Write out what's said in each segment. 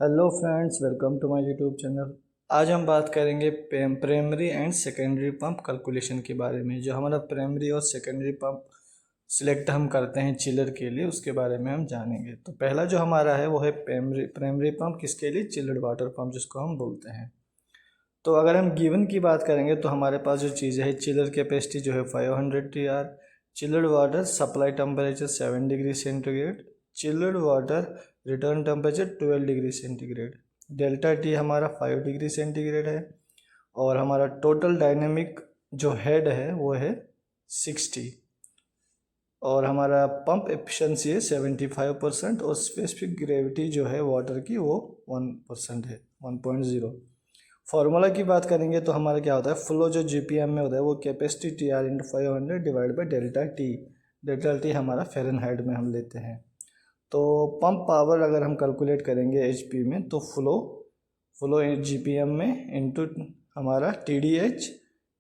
Hello friends, welcome to my YouTube channel. आज हम बात करेंगे primary and secondary pump calculation के बारे में। जो हमारा प्राइमरी और सेकेंडरी पंप सिलेक्ट हम करते हैं चिलर के लिए, उसके बारे में हम जानेंगे। तो पहला जो हमारा है वो है प्राइमरी पंप, किसके लिए? चिल्ड वाटर पंप जिसको हम बोलते हैं। तो अगर हम गिवन की बात करेंगे तो हमारे पास जो चीज़ है, चिलर कैपेसिटी जो है 500 TR, chilled water supply temperature 7 degree centigrade, chilled water return temperature 12 degree centigrade, delta T हमारा 5 डिग्री सेंटीग्रेड है, और हमारा टोटल डायनेमिक जो हेड है वो है 60, और हमारा पंप एफिशिएंसी है 75%, और स्पेसिफिक ग्रेविटी जो है वाटर की वो 1% है, 1.0। फार्मूला की बात करेंगे तो हमारा क्या होता है, फ्लो जो जीपीएम में होता है वो capacity TR × 500 divide by delta T हमारा फ़ारेनहाइट में हम लेते हैं। तो पंप पावर अगर हम कैलकुलेट करेंगे एचपी में, तो फ्लो जीपीएम में इंटू हमारा TDH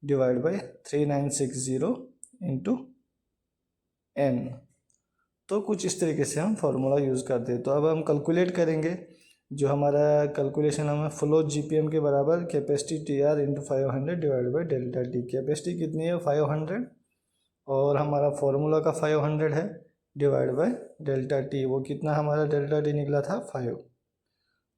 divide by 3960 into N। तो कुछ इस तरीके से हम फार्मूला यूज़ करते हैं। तो अब हम कैलकुलेट करेंगे। जो हमारा कैलकुलेशन हमें फ्लो जीपीएम के बराबर capacity TR × 500 divide by delta T. Capacity कितनी है? 500, और हमारा फार्मूला का 500 है, डिवाइड बाई डेल्टा टी। वो कितना हमारा डेल्टा टी निकला था? 5।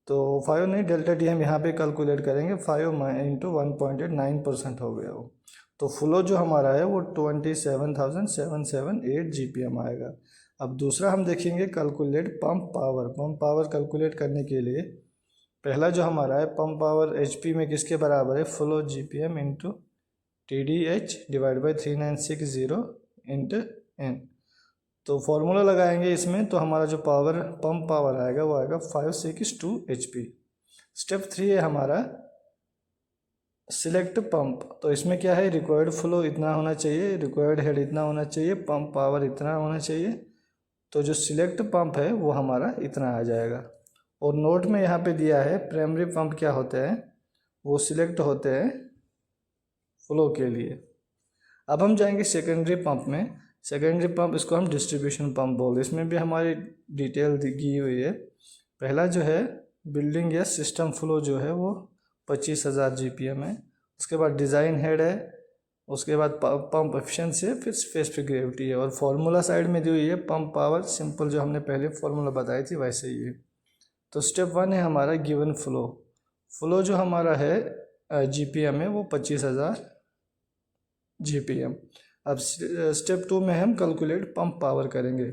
तो 5 नहीं, डेल्टा टी हम यहाँ पे कैलकुलेट करेंगे, 5 × 1.89% हो गया वो। तो फ्लो जो हमारा है वो 27,778 GPM आएगा। अब दूसरा हम देखेंगे calculate pump power. Pump power calculate करने के लिए पहला जो हमारा है पंप पावर एचपी में किसके बराबर है? Flow GPM into TDH divide by 3960 into N। तो फॉर्मूला लगाएंगे इसमें, तो हमारा जो पावर पंप पावर आएगा वो आएगा 562 HP। स्टेप 3 है हमारा सिलेक्ट पंप। तो इसमें क्या है, रिक्वायर्ड फ्लो इतना होना चाहिए, रिक्वायर्ड हेड इतना होना चाहिए, पंप पावर इतना होना चाहिए। तो जो सिलेक्ट पंप है वो हमारा इतना आ जाएगा। और नोट में यहाँ पे दिया है प्राइमरी पंप क्या होते हैं, वो सिलेक्ट होते हैं फ्लो के लिए। अब हम जाएंगे सेकेंडरी पंप में। सेकेंडरी पंप, इसको हम डिस्ट्रीब्यूशन पंप बोलते हैं। इसमें भी हमारी डिटेल दी हुई है। पहला जो है बिल्डिंग या सिस्टम फ्लो जो है वो 25,000 GPM है। उसके बाद डिज़ाइन हेड है, उसके बाद पंप एफिशिएंसी है, फिर स्पेसिफिक ग्रेविटी है। और फार्मूला साइड में दी हुई है पंप पावर, सिंपल जो हमने पहले फार्मूला बताई थी वैसे ही है। तो स्टेप 1 है हमारा गिवन फ्लो जो हमारा है GPM है वो 25,000 GPM। अब स्टेप 2 में हम कैलकुलेट पंप पावर करेंगे।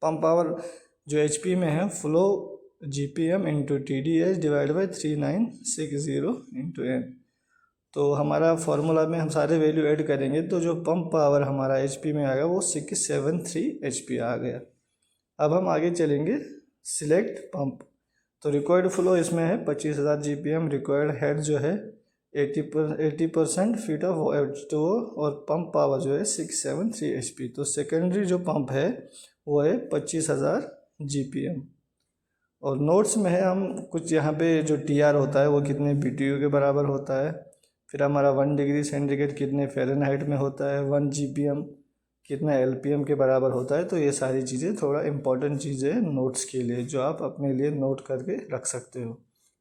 पंप पावर जो HP में है, flow GPM into TDH divide by 3960 into N। तो हमारा फार्मूला में हम सारे वैल्यू ऐड करेंगे, तो जो पंप पावर हमारा HP में आएगा वो 673 HP आ गया। अब हम आगे चलेंगे सिलेक्ट पंप। तो रिक्वायर्ड फ्लो इसमें है 25,000 GPM, रिक्वायर्ड हेड जो है 80% फीट ऑफ H2O, और पंप पावर जो है 673 HP। तो सेकेंडरी जो पंप है वो है 25,000 GPM। और नोट्स में है हम कुछ यहाँ पे जो TR होता है वो कितने BTU के बराबर होता है, फिर हमारा 1 डिग्री सेंटीग्रेड कितने फ़ारेनहाइट में होता है, 1 GPM कितना LPM के बराबर होता है। तो ये सारी चीज़ें थोड़ा इम्पोर्टेंट चीज़ें हैं नोट्स के लिए, जो आप अपने लिए नोट करके रख सकते हो,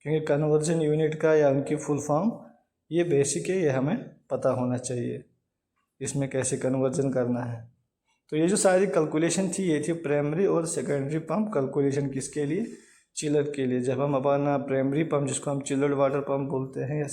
क्योंकि कन्वर्जन यूनिट का या उनकी फुल फॉर्म ये बेसिक है, ये हमें पता होना चाहिए इसमें कैसे कन्वर्जन करना है। तो ये जो सारी कैलकुलेशन थी ये थी प्राइमरी और सेकेंडरी पंप कैलकुलेशन। किसके लिए? चिलर के लिए। जब हम अपना प्राइमरी पंप जिसको हम चिल्ड वाटर पंप बोलते हैं या